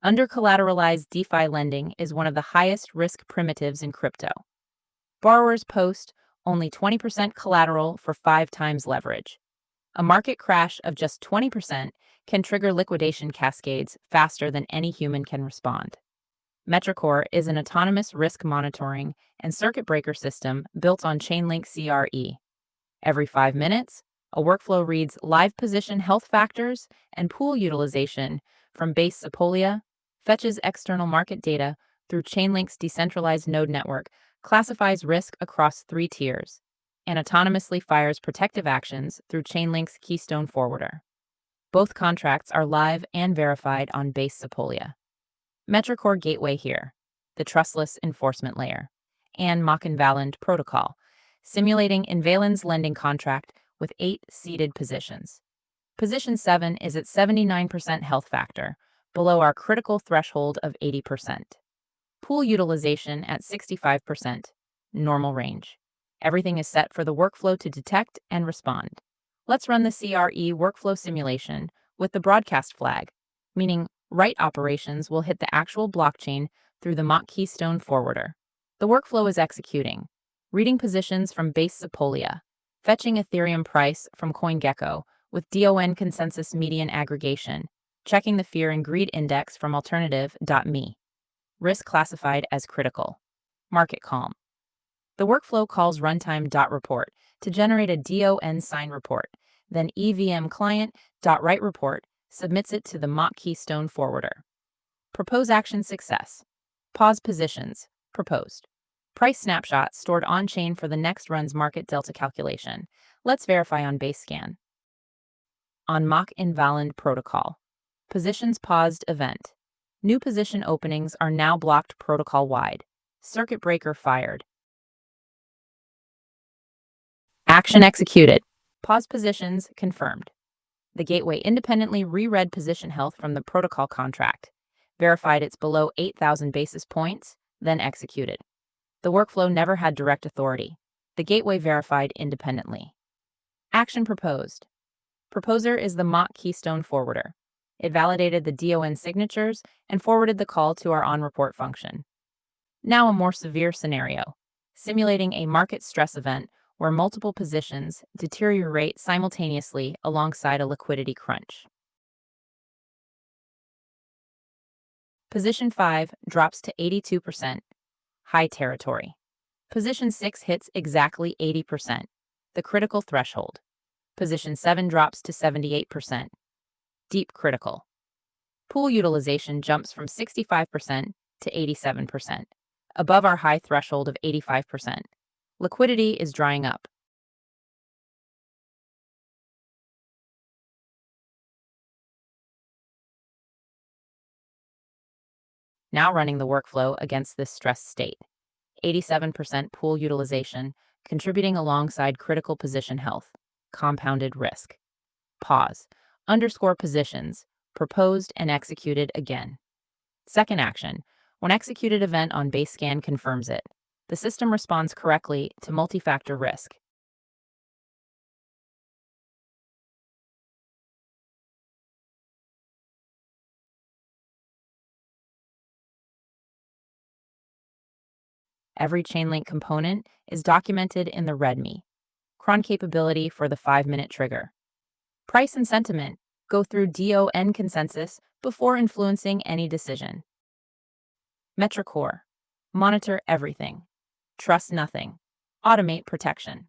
Under-collateralized DeFi lending is one of the highest risk primitives in crypto. Borrowers post only 20% collateral for 5 times leverage. A market crash of just 20% can trigger liquidation cascades faster than any human can respond. Metricore is an autonomous risk monitoring and circuit breaker system built on Chainlink CRE. Every 5 minutes, a workflow reads live position health factors and pool utilization from base Sepolia, fetches external market data through Chainlink's decentralized node network, classifies risk across 3 tiers, and autonomously fires protective actions through Chainlink's Keystone Forwarder. Both contracts are live and verified on base Sepolia. Metricore Gateway here, the trustless enforcement layer, and Invalend Protocol, simulating Invalend's lending contract with 8 seeded positions. Position 7 is at 79% health factor, below our critical threshold of 80%. Pool utilization at 65%, normal range. Everything is set for the workflow to detect and respond. Let's run the CRE workflow simulation with the broadcast flag, meaning write operations will hit the actual blockchain through the mock Keystone Forwarder. The workflow is executing, reading positions from base Sepolia, fetching Ethereum price from CoinGecko with DON consensus median aggregation, checking the fear and greed index from alternative.me. Risk classified as critical. Market calm. The workflow calls runtime.report to generate a DON sign report, then EVM client.write report submits it to the mock Keystone Forwarder. Propose action success. Pause positions. Proposed. Price snapshot stored on-chain for the next run's market delta calculation. Let's verify on base scan. On mock Invalend Protocol. Positions paused event. New position openings are now blocked protocol-wide. Circuit breaker fired. Action executed. Pause positions confirmed. The gateway independently reread position health from the protocol contract, verified it's below 8,000 basis points, then executed. The workflow never had direct authority. The gateway verified independently. Action proposed. Proposer is the mock Keystone Forwarder. It validated the DON signatures and forwarded the call to our onReport function. Now a more severe scenario, simulating a market stress event where multiple positions deteriorate simultaneously alongside a liquidity crunch. Position 5 drops to 82%, high territory. Position 6 hits exactly 80%, the critical threshold. Position 7 drops to 78%, deep critical. Pool utilization jumps from 65% to 87%, above our high threshold of 85%. Liquidity is drying up. Now running the workflow against this stress state. 87% pool utilization, contributing alongside critical position health. Compounded risk. Pause. Underscore positions. Proposed and executed again. Second action. When executed event on base scan confirms it. The system responds correctly to multi-factor risk. Every Chainlink component is documented in the README. Cron capability for the 5-minute trigger. Price and sentiment go through DON consensus before influencing any decision. Metricore. Monitor everything. Trust nothing. Automate protection.